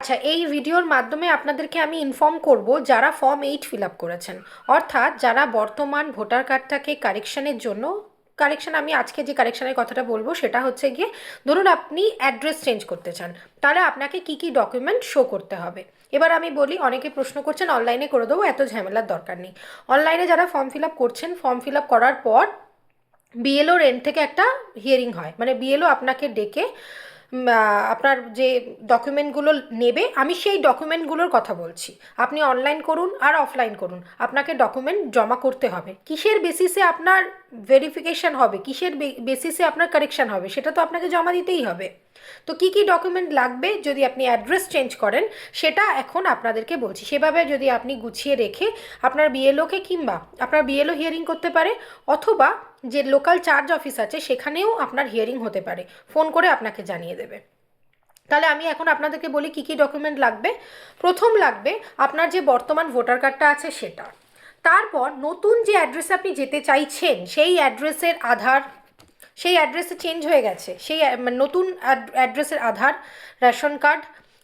আচ্ছা, এই ভিডিওর মাধ্যমে আপনাদেরকে আমি ইনফর্ম করব যারা ফর্ম 8 ফিল আপ করেছেন, অর্থাৎ যারা বর্তমান ভোটার কার্ডটাকে কারেকশনের জন্য কারেকশন, আমি আজকে যে কারেকশনের কথাটা বলবো সেটা হচ্ছে গিয়ে, ধরুন আপনি অ্যাড্রেস চেঞ্জ করতে চান, তাহলে আপনাকে কি কি ডকুমেন্ট শো করতে হবে। এবার আমি বলি, অনেকে প্রশ্ন করছেন অনলাইনে করে দেবো, এত ঝামেলার দরকার নেই। অনলাইনে যারা ফর্ম ফিল আপ করছেন, ফর্ম ফিল আপ করার পর বিএলওর এন্ড থেকে একটা হিয়ারিং হয়, মানে বিএলও আপনাকে ডেকে আপনার যে ডকুমেন্টগুলো নেবে, আমি সেই ডকুমেন্টগুলোর কথা বলছি। আপনি অনলাইন করুন আর অফলাইন করুন, আপনাকে ডকুমেন্ট জমা করতে হবে। কিসের বেসিসে আপনার ভেরিফিকেশন হবে, কিসের বেসিসে আপনার কারেকশন হবে, সেটা তো আপনাকে জমা দিতেই হবে। তো কি কি ডকুমেন্ট লাগবে যদি আপনি অ্যাড্রেস চেঞ্জ করেন, সেটা এখন আপনাদেরকে বলছি। সেভাবে যদি আপনি গুছিয়ে রেখে আপনার বিএলওকে, কিংবা আপনার বিএলও হিয়ারিং করতে পারে, অথবা যে লোকাল চার্জ অফিস আছে সেখানেও আপনার হিয়ারিং হতে পারে, ফোন করে আপনাকে জানিয়ে দেবে। তাহলে আমি এখন আপনাদেরকে বলি কি কি ডকুমেন্ট লাগবে। প্রথম লাগবে আপনার যে বর্তমান ভোটার কার্ডটা আছে সেটা। তারপর নতুন যে অ্যাড্রেসে আপনি যেতে চাইছেন সেই অ্যাড্রেসের আধার, সেই অ্যাড্রেসে চেঞ্জ হয়ে গেছে সেই নতুন অ্যাড্রেসের আধার, রেশন কার্ড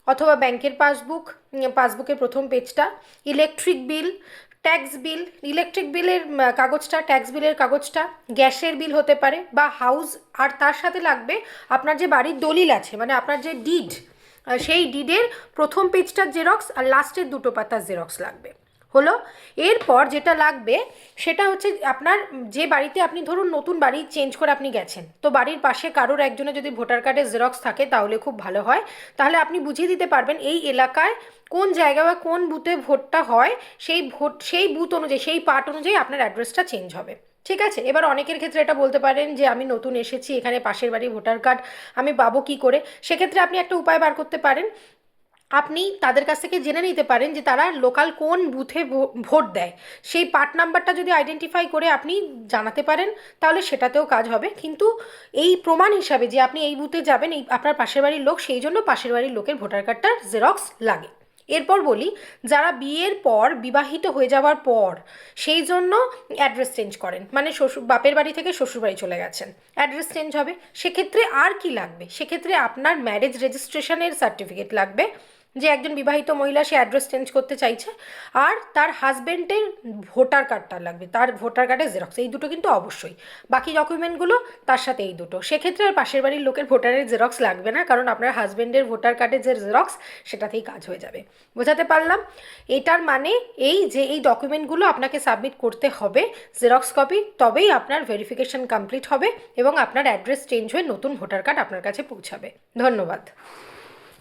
অথবা ব্যাংকের পাসবুক, পাসবুকের প্রথম পেজটা, ইলেকট্রিক বিল, ট্যাক্স বিল, ইলেকট্রিক বিলের কাগজটা, ট্যাক্স বিলের কাগজটা, গ্যাসের বিল হতে পারে বা হাউস। আর তার সাথে লাগবে আপনার যে বাড়ির দলিল আছে, মানে আপনার যে ডিড, সেই ডিডের প্রথম পেজটার জেরক্স আর লাস্টের দুটো পাতার জেরক্স লাগবে। হলো। এরপর যেটা লাগবে সেটা হচ্ছে আপনার যে বাড়িতে আপনি ধরুন নতুন বাড়ি চেঞ্জ করে আপনি গেছেন, তো বাড়ির পাশে কারোর একজনের যদি ভোটার কার্ডের জেরক্স থাকে তাহলে খুব ভালো হয়। তাহলে আপনি বুঝিয়ে দিতে পারবেন এই এলাকায় কোন জায়গায় বা কোন বুথে ভোটটা হয়, সেই বুথ অনুযায়ী, সেই পার্ট অনুযায়ী আপনার অ্যাড্রেসটা চেঞ্জ হবে। ঠিক আছে। এবার অনেকের ক্ষেত্রে এটা বলতে পারেন যে আমি নতুন এসেছি, এখানে পাশের বাড়ির ভোটার কার্ড আমি পাবো কী করে। সেক্ষেত্রে আপনি একটা উপায় বার করতে পারেন। আপনি তাদের কাছ থেকে জেনে নিতে পারেন যে তারা লোকাল কোন বুথে ভোট দেয়, সেই পার্ট নাম্বারটা যদি আইডেন্টিফাই করে আপনি জানাতে পারেন, তাহলে সেটাতেও কাজ হবে। কিন্তু এই প্রমাণ হিসাবে যে আপনি এই বুথে যাবেন, এই আপনার পাশের বাড়ির লোক, সেই জন্য পাশের বাড়ির লোকের ভোটার কার্ডটার জেরক্স লাগে। এরপর বলি, যারা বিয়ের পর, বিবাহিত হয়ে যাওয়ার পর সেই জন্য অ্যাড্রেস চেঞ্জ করেন, মানে বাপের বাড়ি থেকে শ্বশুর বাড়ি চলে গেছেন, অ্যাড্রেস চেঞ্জ হবে, সেক্ষেত্রে আর কি লাগবে? সেক্ষেত্রে আপনার ম্যারেজ রেজিস্ট্রেশনের সার্টিফিকেট লাগবে, যে একজন বিবাহিত মহিলা সে অ্যাড্রেস চেঞ্জ করতে চাইছে, আর তার হাজব্যান্ডের ভোটার কার্ডটা লাগবে, তার ভোটার কার্ডের জেরক্স। এই দুটো কিন্তু অবশ্যই, বাকি ডকুমেন্টগুলো তার সাথে এই দুটো। সেক্ষেত্রে আর পাশের বাড়ির লোকের ভোটারের জেরক্স লাগবে না, কারণ আপনার হাজব্যান্ডের ভোটার কার্ডের যে জেরক্স সেটাতেই কাজ হয়ে যাবে। বোঝাতে পারলাম? এটার মানে এই যে এই ডকুমেন্টগুলো আপনাকে সাবমিট করতে হবে জেরক্স কপি, তবেই আপনার ভেরিফিকেশন কমপ্লিট হবে এবং আপনার অ্যাড্রেস চেঞ্জ হয়ে নতুন ভোটার কার্ড আপনার কাছে পৌঁছাবে। ধন্যবাদ।